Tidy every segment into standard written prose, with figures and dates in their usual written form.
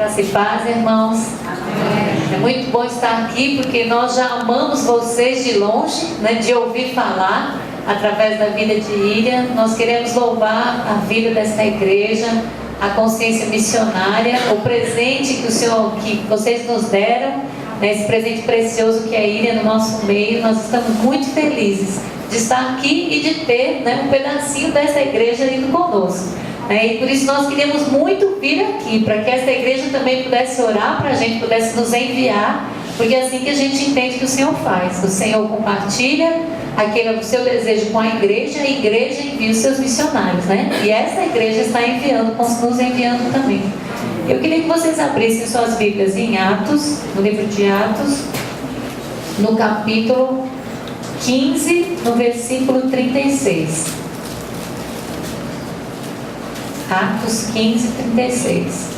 Graça e paz, irmãos. Amém. É muito bom estar aqui porque nós já amamos vocês de longe, né, de ouvir falar através da vida de Irian. Nós queremos louvar a vida desta igreja, a consciência missionária, o presente que vocês nos deram, né, esse presente precioso que é Irian no nosso meio. Nós estamos muito felizes de estar aqui e de ter, né, um pedacinho dessa igreja indo conosco. E por isso nós queríamos muito vir aqui, para que esta igreja também pudesse orar para a gente, pudesse nos enviar, porque é assim que a gente entende que o Senhor faz. O Senhor compartilha o seu desejo com a igreja envia os seus missionários, né? E essa igreja está nos enviando também. Eu queria que vocês abrissem suas Bíblias em Atos, no livro de Atos, no capítulo 15, no versículo 36. Atos 15, 36.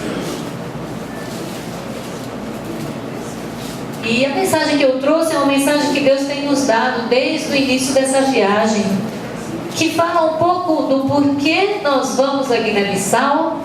E a mensagem que eu trouxe é uma mensagem que Deus tem nos dado desde o início dessa viagem, que fala um pouco do porquê nós vamos a Guiné-Bissau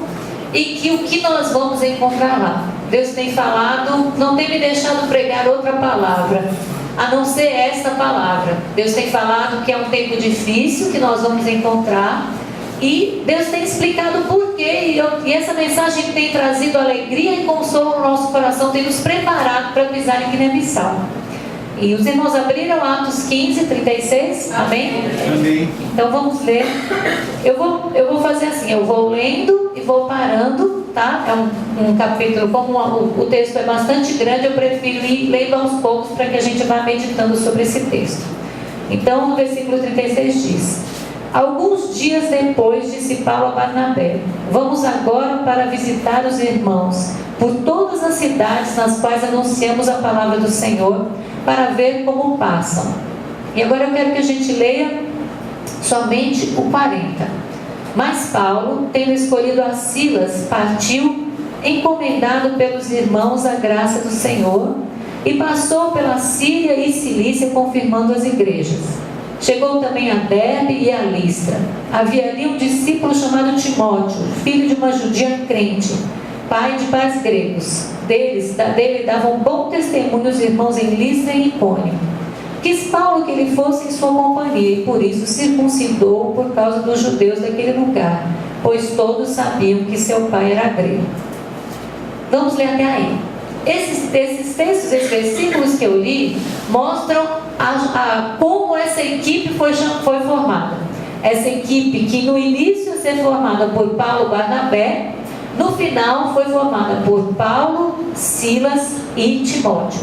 e que o que nós vamos encontrar lá. Deus tem falado, não tem me deixado pregar outra palavra a não ser esta palavra. Deus tem falado que é um tempo difícil que nós vamos encontrar, e Deus tem explicado o porquê, e essa mensagem tem trazido alegria e consolo no nosso coração, tem nos preparado para pisar em Guiné-Bissau. E os irmãos abriram Atos 15, 36, amém? Amém. Então vamos ler. Eu vou fazer assim, eu vou lendo e vou parando, tá? É um capítulo, como o texto é bastante grande, eu prefiro ir lendo aos poucos para que a gente vá meditando sobre esse texto. Então, no versículo 36 diz: alguns dias depois, disse Paulo a Barnabé: vamos agora para visitar os irmãos por todas as cidades nas quais anunciamos a palavra do Senhor, para ver como passam. E agora eu quero que a gente leia somente o 40. Mas Paulo, tendo escolhido a Silas, partiu, encomendado pelos irmãos à graça do Senhor, e passou pela Síria e Cilícia, confirmando as igrejas. Chegou também a Derbe e a Listra. Havia ali um discípulo chamado Timóteo, filho de uma judia crente, pai de pais gregos. Dele davam bom testemunho os irmãos em Listra e Icônio. Quis Paulo que ele fosse em sua companhia, e por isso circuncidou por causa dos judeus daquele lugar, pois todos sabiam que seu pai era grego. Vamos ler até aí. Esses textos, esses versículos que eu li, mostram como essa equipe foi formada. Essa equipe que no início ia ser formada por Paulo e Barnabé, no final foi formada por Paulo, Silas e Timóteo.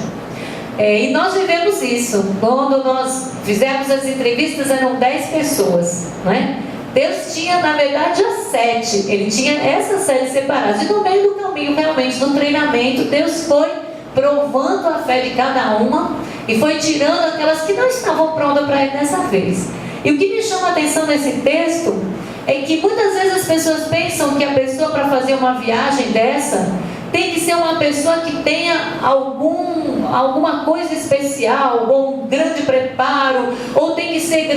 E nós vivemos isso. Quando nós fizemos as entrevistas, eram 10 pessoas, não é? Deus tinha, na verdade, as 7. Ele tinha essas 7 separadas. E no meio do caminho, realmente, no treinamento, Deus foi provando a fé de cada uma e foi tirando aquelas que não estavam prontas para ir dessa vez. E o que me chama a atenção nesse texto é que muitas vezes as pessoas pensam que a pessoa, para fazer uma viagem dessa, tem que ser uma pessoa que tenha alguma coisa especial, ou um grande preparo, ou tem que ser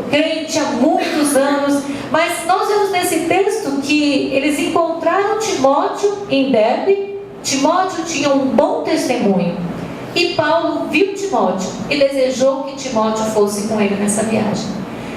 crente há muitos anos. Mas nós vemos nesse texto que eles encontraram Timóteo em Derbe. Timóteo tinha um bom testemunho, e Paulo viu Timóteo e desejou que Timóteo fosse com ele nessa viagem.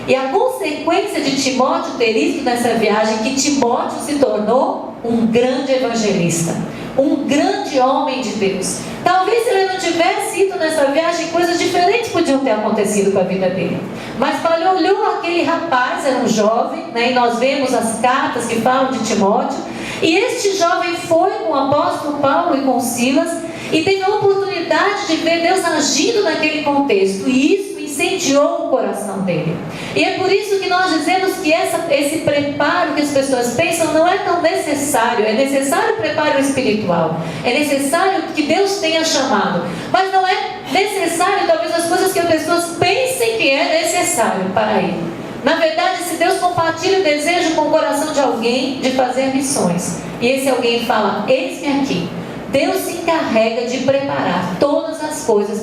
E a consequência de Timóteo ter ido nessa viagem é que Timóteo se tornou um grande evangelista, um grande homem de Deus. Talvez se ele não tivesse ido nessa viagem, coisas diferentes podiam ter acontecido com a vida dele. Mas Paulo olhou aquele rapaz, era um jovem, né, e nós vemos as cartas que falam de Timóteo, e este jovem foi com o apóstolo Paulo e com Silas, e teve a oportunidade de ver Deus agindo naquele contexto, e isso incendiou o coração dele. E é por isso que nós dizemos que esse preparo que as pessoas pensam não é tão necessário. É necessário o preparo espiritual, é necessário que Deus tenha chamado, mas não é necessário talvez as coisas que as pessoas pensem que é necessário para ir. Na verdade, se Deus compartilha o desejo com o coração de alguém de fazer missões, e esse alguém fala: eis-me aqui, Deus se encarrega de preparar todas as coisas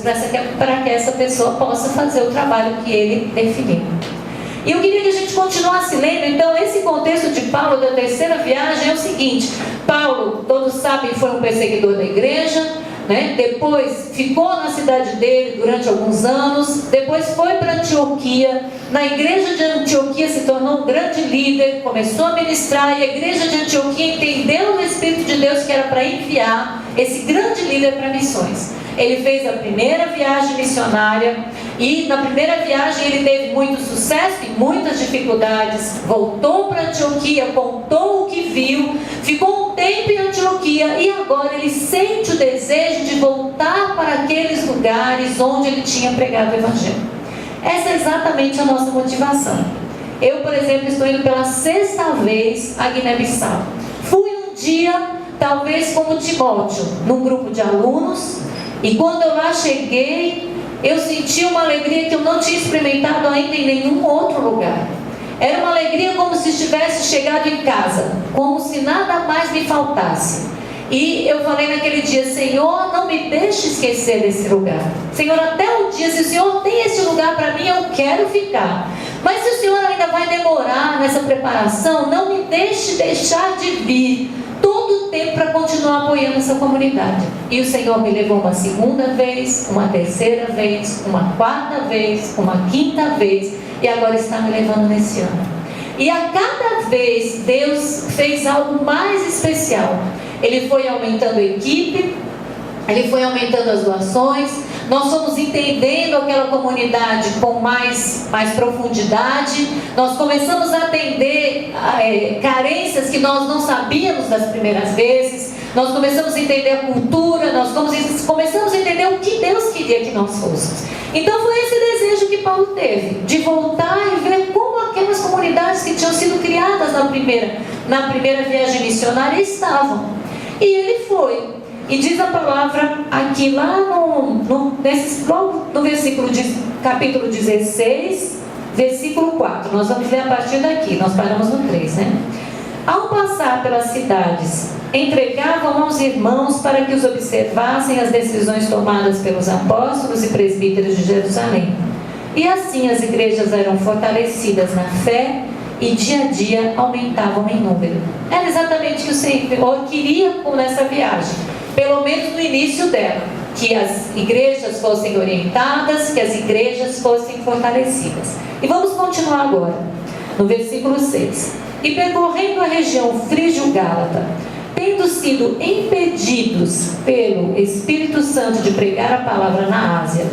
para que essa pessoa possa fazer o trabalho que Ele definiu. E eu queria que a gente continuasse lendo. Então, esse contexto de Paulo da terceira viagem é o seguinte: Paulo, todos sabem, foi um perseguidor da igreja, né? Depois ficou na cidade dele durante alguns anos, depois foi para Antioquia. Na igreja de Antioquia se tornou um grande líder, começou a ministrar, e a igreja de Antioquia entendeu no Espírito de Deus que era para enviar esse grande líder para missões. Ele fez a primeira viagem missionária, e na primeira viagem ele teve muito sucesso e muitas dificuldades. Voltou para Antioquia, contou o que viu, ficou um tempo em Antioquia, e agora ele sente o desejo de voltar para aqueles lugares onde ele tinha pregado o Evangelho. Essa é exatamente a nossa motivação. Eu, por exemplo, estou indo pela 6ª vez a Guiné-Bissau. Fui um dia, talvez como Timóteo, num grupo de alunos, e quando eu lá cheguei, eu senti uma alegria que eu não tinha experimentado ainda em nenhum outro lugar. Era uma alegria como se estivesse chegado em casa, como se nada mais me faltasse. E eu falei naquele dia: Senhor, não me deixe esquecer desse lugar. Senhor, até um dia, se o Senhor tem esse lugar para mim, eu quero ficar. Mas se o Senhor ainda vai demorar nessa preparação, não me deixe deixar de vir todo o tempo para continuar apoiando essa comunidade. E o Senhor me levou uma 2ª vez, uma 3ª vez, uma 4ª vez, uma 5ª vez, e agora está me levando nesse ano. E a cada vez Deus fez algo mais especial. Ele foi aumentando a equipe, ele foi aumentando as doações, nós fomos entendendo aquela comunidade com mais profundidade, nós começamos a atender carências que nós não sabíamos das primeiras vezes, nós começamos a entender a cultura, nós começamos a entender o que Deus queria que nós fôssemos. Então foi esse desejo que Paulo teve, de voltar e ver como aquelas comunidades que tinham sido criadas na primeira viagem missionária estavam. E ele foi. E diz a palavra aqui lá no versículo capítulo 16, versículo 4. Nós vamos ler a partir daqui, nós paramos no 3, né? Ao passar pelas cidades, entregavam aos irmãos para que os observassem as decisões tomadas pelos apóstolos e presbíteros de Jerusalém. E assim as igrejas eram fortalecidas na fé e dia a dia aumentavam em número. Era exatamente o que o Senhor queria com essa viagem, pelo menos no início dela, que as igrejas fossem orientadas, que as igrejas fossem fortalecidas. E vamos continuar agora, no versículo 6. E percorrendo a região frígio-gálata, tendo sido impedidos pelo Espírito Santo de pregar a palavra na Ásia,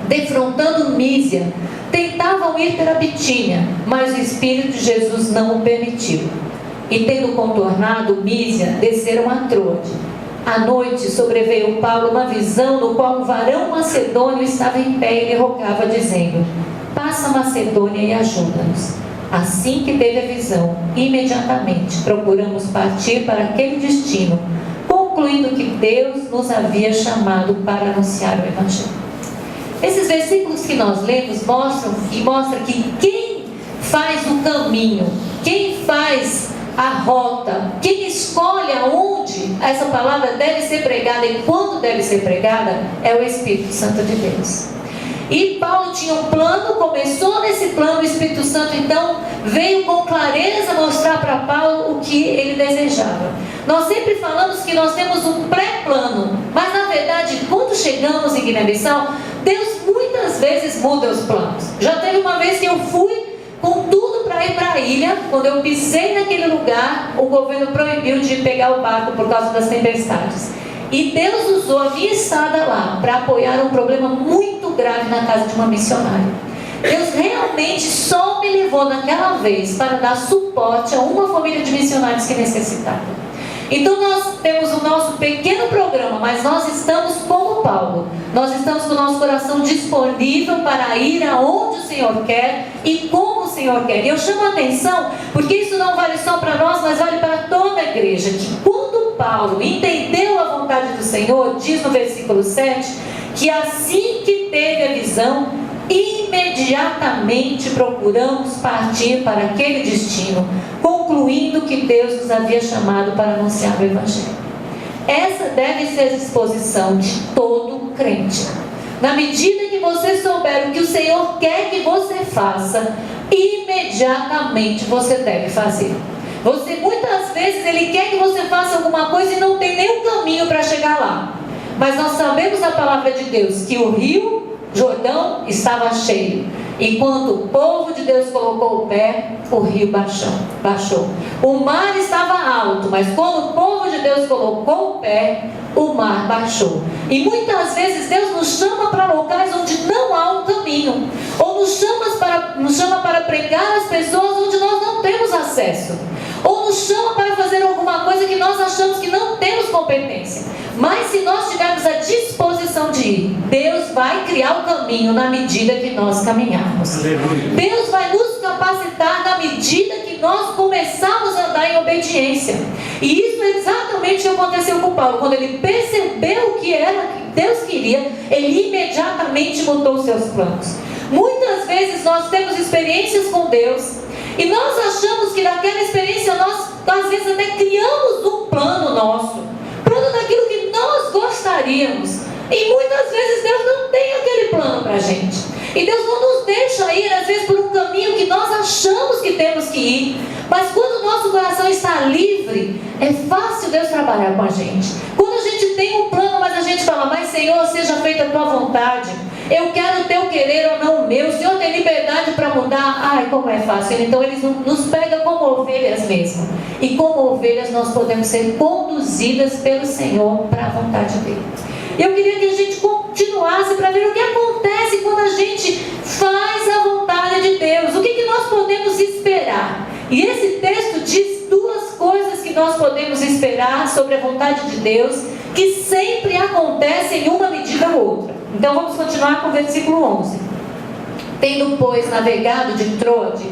defrontando Mísia, tentavam ir para Bitínia, mas o Espírito de Jesus não o permitiu. E tendo contornado Mísia, desceram a Troade. À noite sobreveio Paulo uma visão no qual um varão macedônio estava em pé e lhe rogava, dizendo: passa a Macedônia e ajuda-nos. Assim que teve a visão, imediatamente procuramos partir para aquele destino, concluindo que Deus nos havia chamado para anunciar o Evangelho. Esses versículos que nós lemos mostram que quem faz o caminho, quem faz a rota, quem escolhe aonde essa palavra deve ser pregada e quando deve ser pregada, é o Espírito Santo de Deus. E Paulo tinha um plano, começou nesse plano, o Espírito Santo então veio com clareza mostrar para Paulo o que ele desejava. Nós sempre falamos que nós temos um pré-plano, mas na verdade, quando chegamos em Guiné-Bissau, Deus muitas vezes muda os planos. Já teve uma vez que eu fui com tudo para ir para a ilha. Quando eu pisei naquele lugar, o governo proibiu de pegar o barco por causa das tempestades. E Deus usou a minha estada lá para apoiar um problema muito grave na casa de uma missionária. Deus realmente só me levou naquela vez para dar suporte a uma família de missionários que necessitava. Então nós temos o nosso pequeno programa, mas nós estamos como Paulo. Nós estamos com o nosso coração disponível para ir aonde o Senhor quer e como o Senhor quer. E eu chamo a atenção, porque isso não vale só para nós, mas vale para toda a igreja. Que quando Paulo entendeu a vontade do Senhor, diz no versículo 7, que assim que teve a visão, imediatamente procuramos partir para aquele destino, concluindo que Deus nos havia chamado para anunciar o Evangelho. Essa deve ser a disposição de todo crente. Na medida que você souber o que o Senhor quer que você faça, imediatamente você deve fazer. Você muitas vezes ele quer que você faça alguma coisa e não tem nenhum caminho para chegar lá. Mas nós sabemos na palavra de Deus que o rio Jordão estava cheio. E quando o povo de Deus colocou o pé, o rio baixou. O mar estava alto, mas quando o povo de Deus colocou o pé, o mar baixou. E muitas vezes Deus nos chama para locais onde não há um caminho, ou nos chama para pregar às pessoas onde nós não temos acesso, ou nos chama para fazer alguma coisa que nós achamos que não temos competência. Mas se nós tivermos a disposição de ir, Deus vai criar o caminho na medida que nós caminharmos. Deus vai nos capacitar na medida que nós começarmos a andar em obediência. E isso é exatamente o que aconteceu com Paulo. Quando ele percebeu o que era que Deus queria, ele imediatamente mudou os seus planos. Muitas vezes nós temos experiências com Deus e nós achamos que daquela experiência nós às vezes até criamos um plano nosso, plano daquilo que nós gostaríamos. E muitas vezes Deus não tem aquele plano para a gente. E Deus não nos deixa ir, às vezes, por um caminho que nós achamos que temos que ir. Mas quando o nosso coração está livre, é fácil Deus trabalhar com a gente. Quando a gente tem um plano, mas a gente fala, mas Senhor, seja feita a tua vontade. Eu quero o teu querer ou não o meu. O Senhor tem liberdade para mudar. Ai, como é fácil. Então Ele nos pega como ovelhas mesmo. E como ovelhas nós podemos ser conduzidas pelo Senhor para a vontade dEle. Eu queria que a gente continuasse para ver o que acontece quando a gente faz a vontade de Deus. O que nós podemos esperar? E esse texto diz duas coisas que nós podemos esperar sobre a vontade de Deus, que sempre acontecem em uma medida ou outra. Então vamos continuar com o versículo 11. Tendo, pois, navegado de Troade,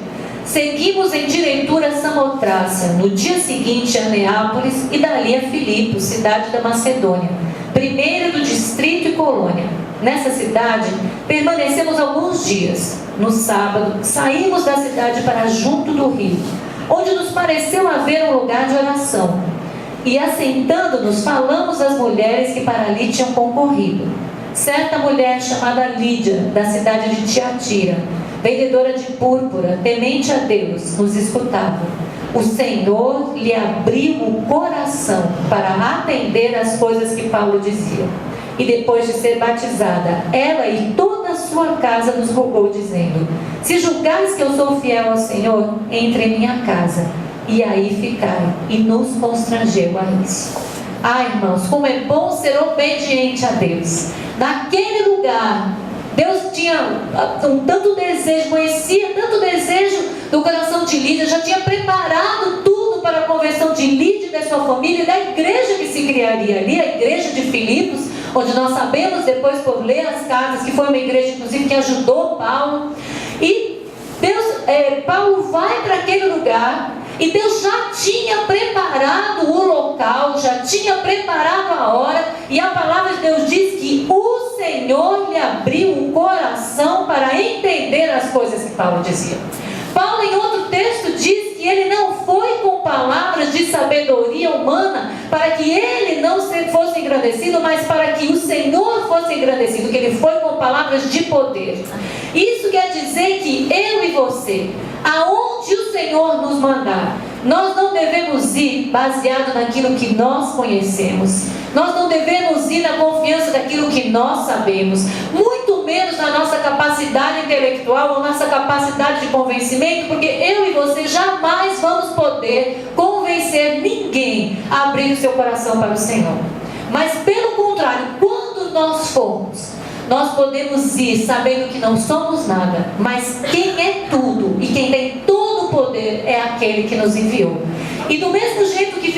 seguimos em diretura a Samotrácia, no dia seguinte a Neápolis e dali a Filipos, cidade da Macedônia, primeira do distrito e colônia. Nessa cidade permanecemos alguns dias. No sábado saímos da cidade para junto do rio, onde nos pareceu haver um lugar de oração. E assentando-nos falamos às mulheres que para ali tinham concorrido. Certa mulher chamada Lídia, da cidade de Tiatira, vendedora de púrpura, temente a Deus, nos escutava. O Senhor lhe abriu o coração para atender às coisas que Paulo dizia. E depois de ser batizada, ela e toda a sua casa nos rogou, dizendo: se julgares que eu sou fiel ao Senhor, entre em minha casa, e aí ficai. E nos constrangeu a isso. Ah, irmãos, como é bom ser obediente a Deus. Naquele lugar, Deus tinha tanto desejo, conhecia tanto desejo do coração de Lídia, já tinha preparado tudo para a conversão de Lídia e da sua família e da igreja que se criaria ali, a igreja de Filipos, onde nós sabemos depois por ler as cartas que foi uma igreja inclusive que ajudou Paulo. E Paulo vai para aquele lugar e Deus já tinha preparado o local, já tinha preparado a hora, e a palavra de Deus diz que o Senhor lhe abriu o coração para entender as coisas que Paulo dizia. Paulo, em outro texto, diz que ele não foi com palavras de sabedoria humana para que ele não fosse engrandecido, mas para que o Senhor fosse engrandecido, que ele foi com palavras de poder. Isso quer dizer que eu e você, aonde o Senhor nos mandar, nós não devemos ir baseado naquilo que nós conhecemos. Nós não devemos ir na confiança daquilo que nós sabemos, muito menos na nossa capacidade intelectual ou nossa capacidade de convencimento, porque eu e você jamais vamos poder convencer ninguém a abrir o seu coração para o Senhor. Mas pelo contrário, quando nós formos, nós podemos ir sabendo que não somos nada, mas quem é tudo e quem tem todo o poder é aquele que nos enviou. E do mesmo jeito que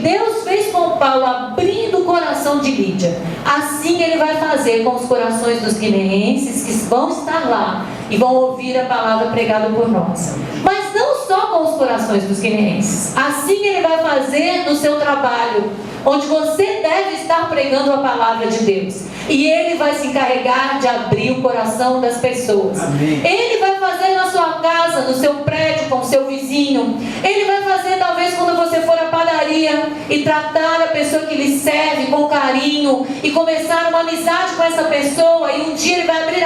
Deus fez com Paulo, abrindo o coração de Lídia, assim Ele vai fazer com os corações dos guineenses que vão estar lá e vão ouvir a palavra pregada por nós. Mas não só com os corações dos guineenses, assim Ele vai fazer no seu trabalho, onde você deve estar pregando a palavra de Deus. E Ele vai se encarregar de abrir o coração das pessoas. Amém. Ele vai fazer na sua casa, no seu prédio, com o seu vizinho. Ele vai fazer talvez quando você for à padaria e tratar a pessoa que lhe serve com carinho e começar uma amizade com essa pessoa, e um dia ele vai abrir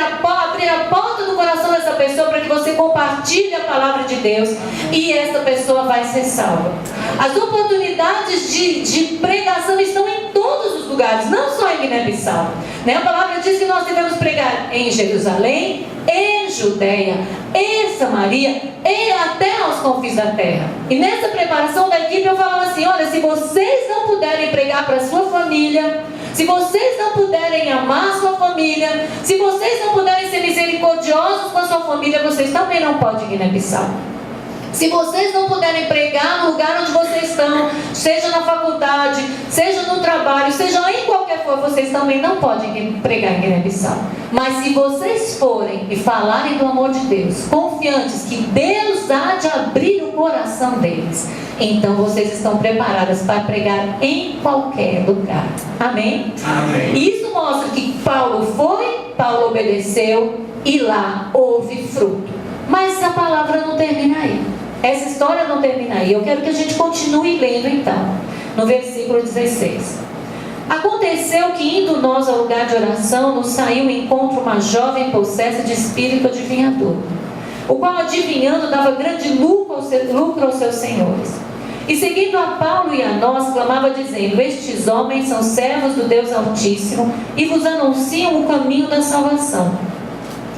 a porta do coração dessa pessoa para que você compartilhe a palavra de Deus, e essa pessoa vai ser salva. As oportunidades de pregação estão em todos os lugares, não só em Guiné-Bissau. A palavra diz que nós devemos pregar em Jerusalém, em Judeia, em Samaria e até aos confins da terra. E nessa preparação da equipe eu falava assim: olha, se vocês não puderem pregar para a sua família, se vocês não puderem amar a sua família, se vocês não puderem ser misericordiosos com a sua família, vocês também não podem ir Guiné-Bissau. Se vocês não puderem pregar no lugar onde vocês estão, seja na faculdade, seja no trabalho, seja em qualquer for, vocês também não podem pregar em Guiné-Bissau. Mas se vocês forem e falarem do amor de Deus, confiantes que Deus há de abrir o coração deles, então vocês estão preparadas para pregar em qualquer lugar. Amém? Amém. Isso mostra que Paulo foi, Paulo obedeceu, e lá houve fruto. Mas a palavra não termina aí. Essa história não termina aí. Eu quero que a gente continue lendo então, no versículo 16. Aconteceu que, indo nós ao lugar de oração, nos saiu ao encontro uma jovem possessa de espírito adivinhador, o qual, adivinhando, dava grande lucro aos seus senhores. E seguindo a Paulo e a nós, clamava dizendo: estes homens são servos do Deus Altíssimo e vos anunciam o caminho da salvação.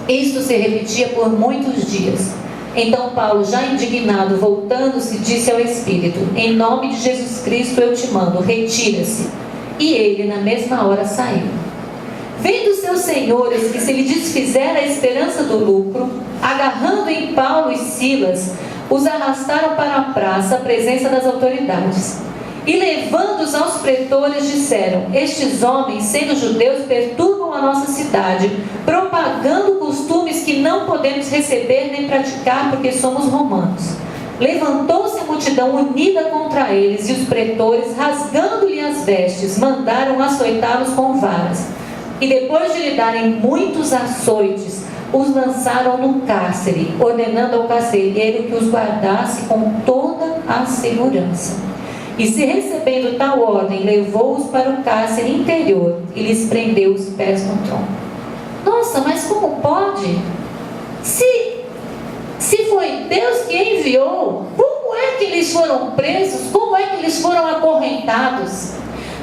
Isto se repetia por muitos dias. Então Paulo, já indignado, voltando-se, disse ao Espírito: em nome de Jesus Cristo eu te mando, retira-se. E ele na mesma hora saiu. Vendo seus senhores que se lhe desfizera a esperança do lucro, agarrando em Paulo e Silas, os arrastaram para a praça, à presença das autoridades. E levando-os aos pretores, disseram: estes homens, sendo judeus, perturbam a nossa cidade, propagando costumes que não podemos receber nem praticar, porque somos romanos. Levantou-se a multidão unida contra eles, e os pretores, rasgando-lhe as vestes, mandaram açoitá-los com varas. E depois de lhe darem muitos açoites, os lançaram no cárcere, ordenando ao carcereiro que os guardasse com toda a segurança. E se recebendo tal ordem, levou-os para o cárcere interior e lhes prendeu os pés no tronco. Nossa, mas como pode? Se foi Deus que enviou, como é que eles foram presos? Como é que eles foram acorrentados?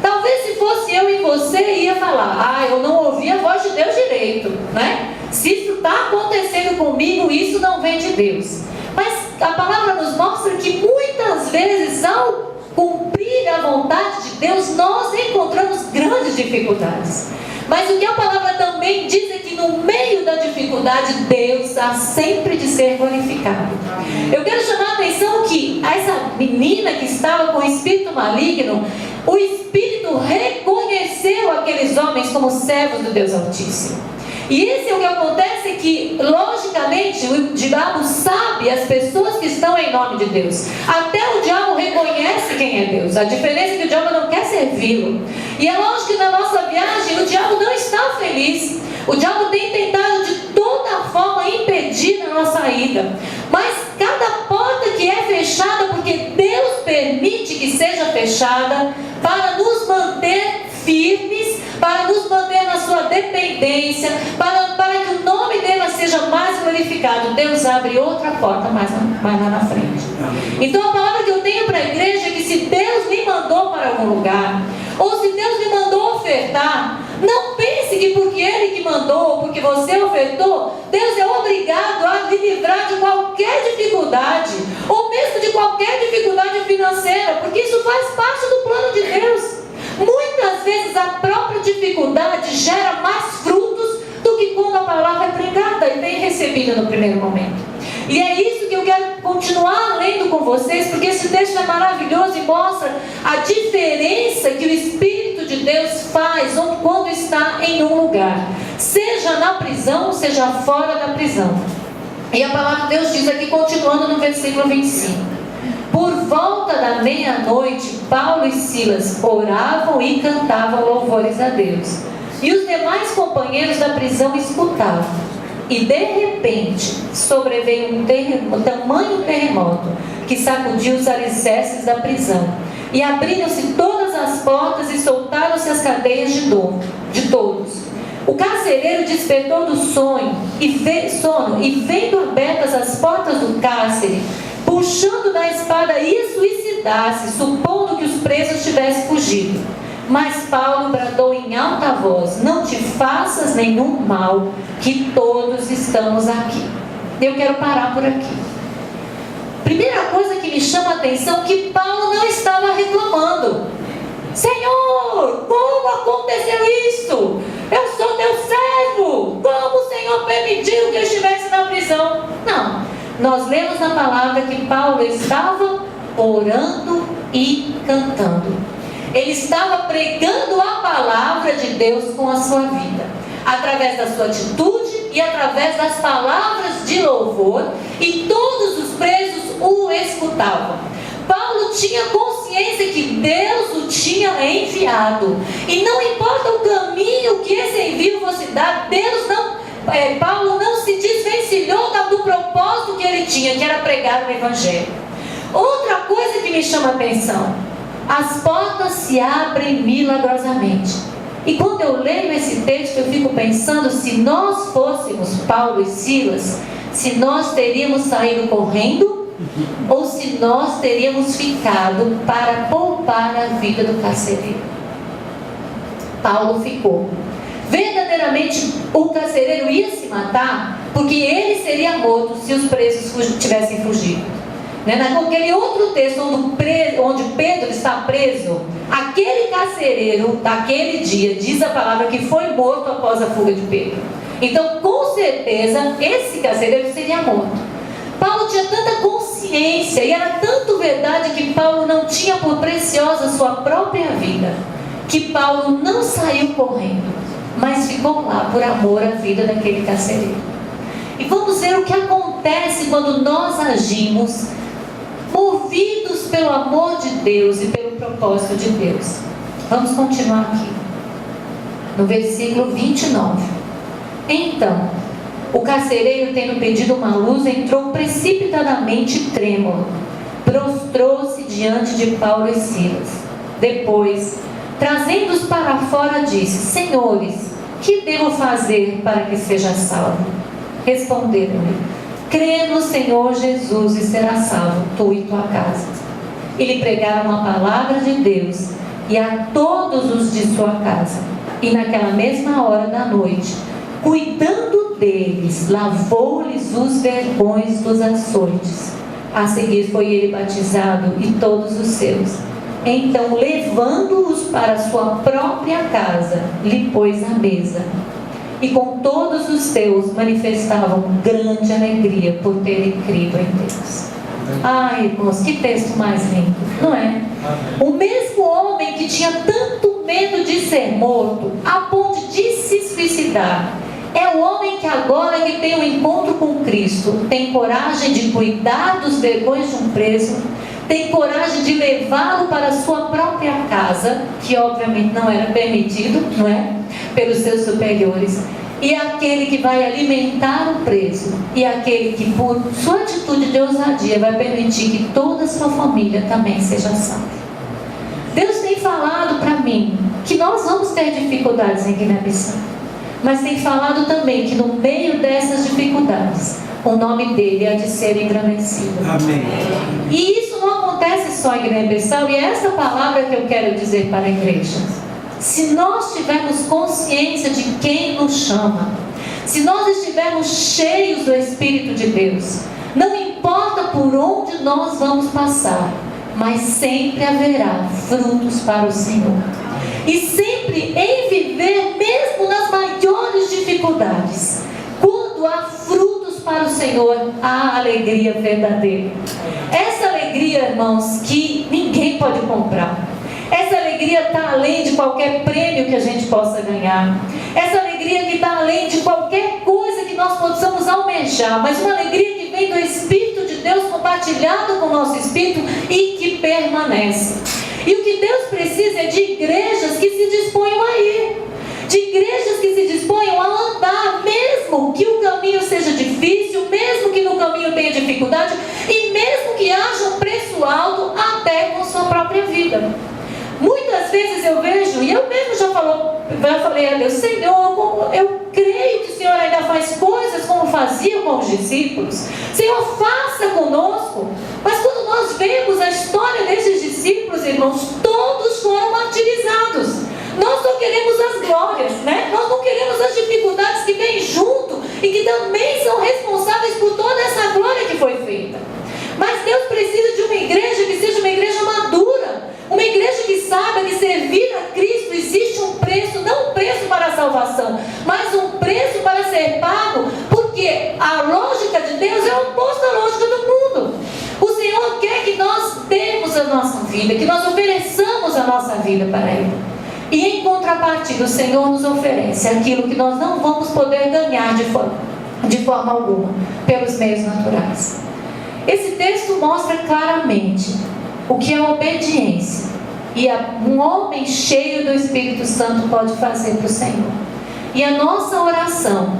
Talvez se fosse eu e você, ia falar: eu não ouvi a voz de Deus direito, né? Se isso está acontecendo comigo, isso não vem de Deus. Mas a palavra nos mostra que muitas vezes, ao cumprir a vontade de Deus, nós encontramos grandes dificuldades. Mas o que a palavra também diz é que no meio da dificuldade, Deus há sempre de ser glorificado. Eu quero chamar a atenção que essa menina que estava com o espírito maligno, o espírito reconheceu aqueles homens como servos do Deus Altíssimo. E esse é o que acontece, que logicamente o diabo sabe as pessoas que estão em nome de Deus. Até o diabo reconhece quem é Deus. A diferença é que o diabo não quer servi-lo. E é lógico que na nossa viagem o diabo não está feliz. O diabo tem tentado de toda forma impedir a nossa ida. Mas cada porta que é fechada, porque Deus permite que seja fechada, para nos manter firmes, para nos manter na sua dependência, para que o nome dele seja mais glorificado. Deus abre outra porta mais lá na frente. Então a palavra que eu tenho para a igreja é que se Deus me mandou para algum lugar, ou se Deus me mandou ofertar, não pense que porque Ele que mandou, ou porque você ofertou, Deus é obrigado a lhe livrar de qualquer dificuldade, ou mesmo de qualquer dificuldade financeira, porque isso faz parte do plano de Deus. Muitas vezes a própria dificuldade gera mais frutos do que quando a palavra é pregada e bem recebida no primeiro momento. E é isso que eu quero continuar lendo com vocês, porque esse texto é maravilhoso e mostra a diferença que o Espírito de Deus faz quando está em um lugar, seja na prisão, seja fora da prisão. E a palavra de Deus diz aqui, continuando no versículo 25: por volta da meia-noite, Paulo e Silas oravam e cantavam louvores a Deus, e os demais companheiros da prisão escutavam. E de repente sobreveio um tamanho terremoto que sacudiu os alicerces da prisão. E abriram-se todas as portas e soltaram-se as cadeias de todos. O carcereiro despertou do sono e vendo abertas as portas do cárcere, puxando da espada, ia suicidar-se, supondo que os presos tivessem fugido. Mas Paulo bradou em alta voz: não te faças nenhum mal, que todos estamos aqui. Eu quero parar por aqui. Primeira coisa que me chama a atenção, que Paulo não estava reclamando. Senhor, como aconteceu isso? Eu sou teu servo. Como o Senhor permitiu que eu estivesse na prisão? Não. Nós lemos na palavra que Paulo estava orando e cantando. Ele estava pregando a palavra de Deus com a sua vida, através da sua atitude e através das palavras de louvor, e todos os presos o escutavam. Paulo tinha consciência que Deus o tinha enviado, e não importa o caminho que esse envio fosse dar, Paulo não se desvencilhou do propósito que ele tinha, que era pregar o Evangelho. Outra coisa que me chama a atenção: as portas se abrem milagrosamente. E quando eu leio esse texto, eu fico pensando, se nós fôssemos Paulo e Silas, se nós teríamos saído correndo, ou se nós teríamos ficado para poupar a vida do carcereiro. Paulo ficou. Verdadeiramente o carcereiro ia se matar, porque ele seria morto se os presos tivessem fugido. Naquele outro texto onde Pedro está preso, aquele carcereiro daquele dia, diz a palavra, que foi morto após a fuga de Pedro. Então, com certeza, esse carcereiro seria morto. Paulo tinha tanta consciência, e era tanto verdade, que Paulo não tinha por preciosa a sua própria vida, que Paulo não saiu correndo, mas ficou lá por amor à vida daquele carcereiro. E vamos ver o que acontece quando nós agimos movidos pelo amor de Deus e pelo propósito de Deus. Vamos continuar aqui no versículo 29. Então o carcereiro, tendo pedido uma luz, entrou precipitadamente trêmulo, prostrou-se diante de Paulo e Silas. Depois, trazendo-os para fora, disse: Senhores, que devo fazer para que seja salvo? Responderam-lhe: crê no Senhor Jesus e serás salvo, tu e tua casa. E lhe pregaram a palavra de Deus e a todos os de sua casa. E naquela mesma hora da noite, cuidando deles, lavou-lhes os vergões dos açoites. A seguir foi ele batizado e todos os seus. Então, levando-os para sua própria casa, lhe pôs à mesa. E com todos os seus manifestavam grande alegria por terem crido em Deus. Ai, irmãos, que texto mais lindo, não é? O mesmo homem que tinha tanto medo de ser morto, a ponto de se suicidar, é o homem que agora que tem um encontro com Cristo, tem coragem de cuidar dos vergões de um preso, tem coragem de levá-lo para a sua própria casa, que obviamente não era permitido, não é? Pelos seus superiores. E aquele que vai alimentar o preso, e aquele que por sua atitude de ousadia vai permitir que toda a sua família também seja salva. Deus tem falado para mim que nós vamos ter dificuldades em Guiné-Bissau, mas tem falado também que no meio dessas dificuldades o nome dele há de ser engrandecido. Amém. E isso não acontece só em Guiné-Bissau, e é essa palavra que eu quero dizer para a igreja. Se nós tivermos consciência de quem nos chama, se nós estivermos cheios do Espírito de Deus, não importa por onde nós vamos passar, mas sempre haverá frutos para o Senhor. E sempre em viver, mesmo nas maiores dificuldades, quando há frutos para o Senhor, há alegria verdadeira. Essa alegria, irmãos, que ninguém pode comprar. Essa alegria está além de qualquer prêmio que a gente possa ganhar. Essa alegria que está além de qualquer coisa que nós possamos almejar. Mas uma alegria que vem do Espírito de Deus, compartilhado com o nosso Espírito e que permanece. E o que Deus precisa é de igrejas que se disponham a ir. De igrejas que se disponham a andar, mesmo que o caminho caminho seja difícil, mesmo que no caminho tenha dificuldade, e mesmo que haja um preço alto até com sua própria vida. Muitas vezes eu vejo, e eu mesmo já falei a Deus: Senhor, eu creio que o Senhor ainda faz coisas como fazia com os discípulos. Senhor, faça conosco. Mas quando nós vemos a história desses discípulos, irmãos, todos foram martirizados. Nós só queremos as glórias, né? Nós não queremos as dificuldades que vêm junto e que também são responsáveis por toda essa glória que foi feita. Mas Deus precisa de uma igreja que seja uma igreja madura, uma igreja que saiba que servir a Cristo existe um preço, não um preço para a salvação, mas um preço para ser pago, porque a lógica de Deus é oposta à lógica do mundo. O Senhor quer que nós demos a nossa vida, que nós ofereçamos a nossa vida para Ele. E em contrapartida, o Senhor nos oferece aquilo que nós não vamos poder ganhar de forma alguma, pelos meios naturais. Esse texto mostra claramente o que a obediência e um homem cheio do Espírito Santo pode fazer para o Senhor. E a nossa oração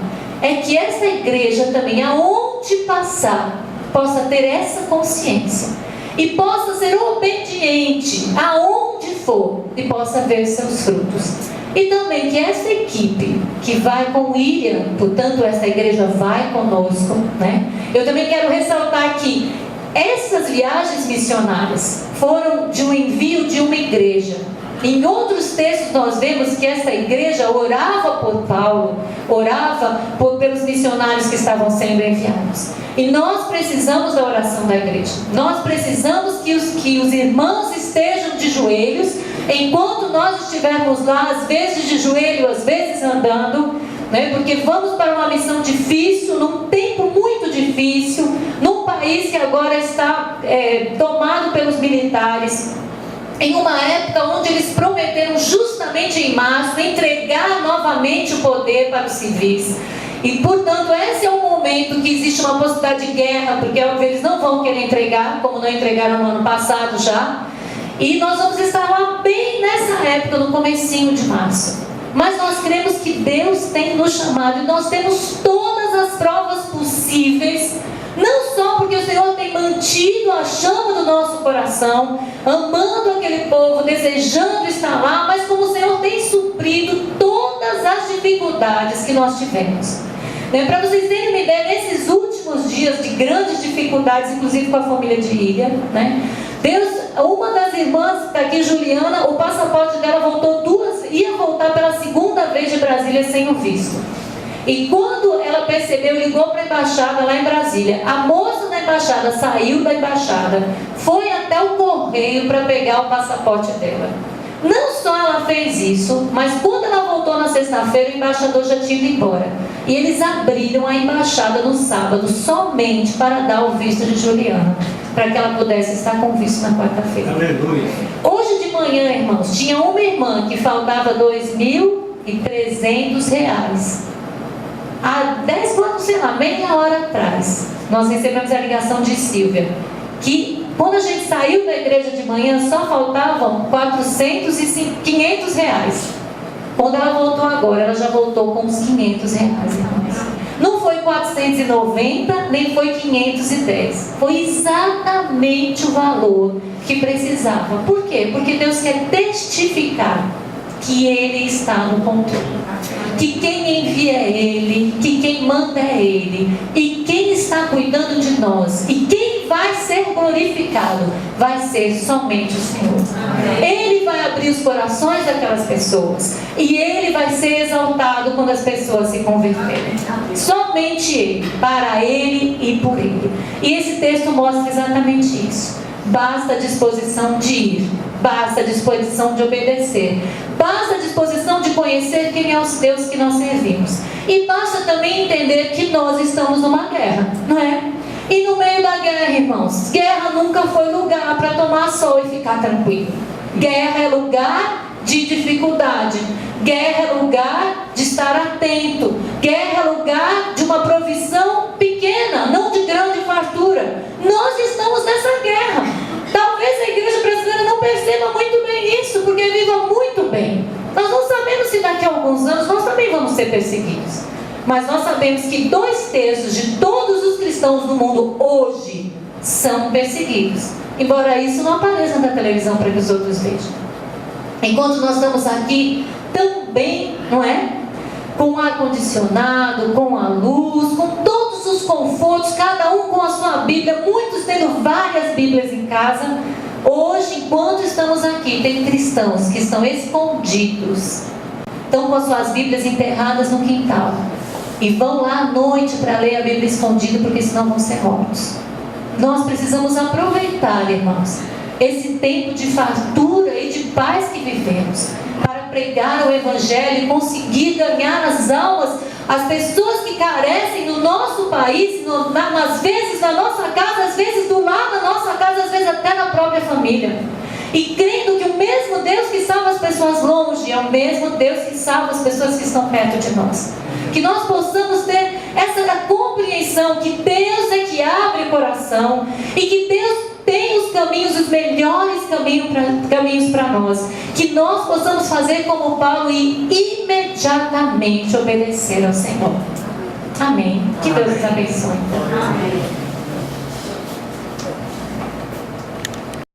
é que essa igreja também, aonde passar, possa ter essa consciência e possa ser obediente aonde for e possa ver seus frutos. E também que essa equipe que vai com o William, portanto essa igreja vai conosco, né? Eu também quero ressaltar que essas viagens missionárias foram de um envio de uma igreja. Em outros textos nós vemos que essa igreja orava por Paulo, orava pelos missionários que estavam sendo enviados. E nós precisamos da oração da igreja. Nós precisamos que os irmãos estejam de joelhos, enquanto nós estivermos lá, às vezes de joelho, às vezes andando, né? Porque vamos para uma missão difícil, num tempo muito difícil, num país que agora está tomado pelos militares, em uma época onde eles prometeram justamente em março entregar novamente o poder para os civis. E portanto esse é um momento que existe uma possibilidade de guerra, porque eles não vão querer entregar, como não entregaram no ano passado já. E nós vamos estar lá bem nessa época, no comecinho de março. Mas nós cremos que Deus tem nos chamado, e nós temos todas as provas possíveis, não só porque o Senhor tem mantido a chama do nosso coração, amando aquele povo, desejando estar lá, mas como o Senhor tem suprido todas as dificuldades que nós tivemos. Para vocês terem uma ideia, nesses últimos dias de grandes dificuldades, inclusive com a família de Ilha, Deus, uma das irmãs está aqui, Juliana, o passaporte dela ia voltar pela segunda vez de Brasília sem o visto. E quando ela percebeu, ligou para a embaixada lá em Brasília. A moça da embaixada saiu da embaixada, foi até o correio para pegar o passaporte dela. Não só ela fez isso, mas quando ela voltou na sexta-feira, o embaixador já tinha ido embora. E eles abriram a embaixada no sábado, somente para dar o visto de Juliana, para que ela pudesse estar com visto na quarta-feira. Aleluia. Hoje de manhã, irmãos, tinha uma irmã que faltava R$2.300. Há 10 quantos, sei lá, meia hora atrás, nós recebemos a ligação de Silvia, que quando a gente saiu da igreja de manhã, só faltavam R$500. Quando ela voltou agora, ela já voltou com uns R$500, irmãos. Não foi 490, nem foi 510. Foi exatamente o valor que precisava. Por quê? Porque Deus quer testificar que Ele está no controle, que quem envia é Ele, que quem manda é Ele, e quem está cuidando de nós, e quem vai ser glorificado vai ser somente o Senhor. Ele vai abrir os corações daquelas pessoas, e Ele vai ser exaltado quando as pessoas se converterem. Somente Ele, para Ele e por Ele. E esse texto mostra exatamente isso. Basta a disposição de ir, basta a disposição de obedecer, basta a disposição de conhecer quem é o Deus que nós servimos, e basta também entender que nós estamos numa guerra, não é? E no meio da guerra, irmãos, guerra nunca foi lugar para tomar sol e ficar tranquilo. Guerra é lugar de dificuldade, guerra é lugar de estar atento, guerra é lugar de uma provisão pequena, não de grande fartura. Nós estamos nessa guerra. Talvez a igreja brasileira não perceba muito bem isso, porque viva muito bem. Nós não sabemos se daqui a alguns anos nós também vamos ser perseguidos. Mas nós sabemos que 2/3 de todos os cristãos do mundo hoje são perseguidos. Embora isso não apareça na televisão para que os outros vejam. Enquanto nós estamos aqui tão bem, não é? Com o ar-condicionado, com a luz, com todos os confortos, cada um com a sua Bíblia, muitos tendo várias Bíblias em casa. Hoje, enquanto estamos aqui, tem cristãos que estão escondidos, estão com as suas Bíblias enterradas no quintal e vão lá à noite para ler a Bíblia escondida, porque senão vão ser mortos. Nós precisamos aproveitar, irmãos, esse tempo de fartura e de paz que vivemos, para pregar o Evangelho e conseguir ganhar as almas, as pessoas que carecem no nosso país, às vezes na nossa casa, às vezes do lado da nossa casa, às vezes até na própria família. E crendo que o mesmo Deus que salva as pessoas longe é o mesmo Deus que salva as pessoas que estão perto de nós. Que nós possamos ter essa compreensão que Deus é que abre o coração e que Deus tem os caminhos, os melhores caminhos para nós. Que nós possamos fazer como Paulo e imediatamente obedecer ao Senhor. Amém. Que Deus nos abençoe. Amém.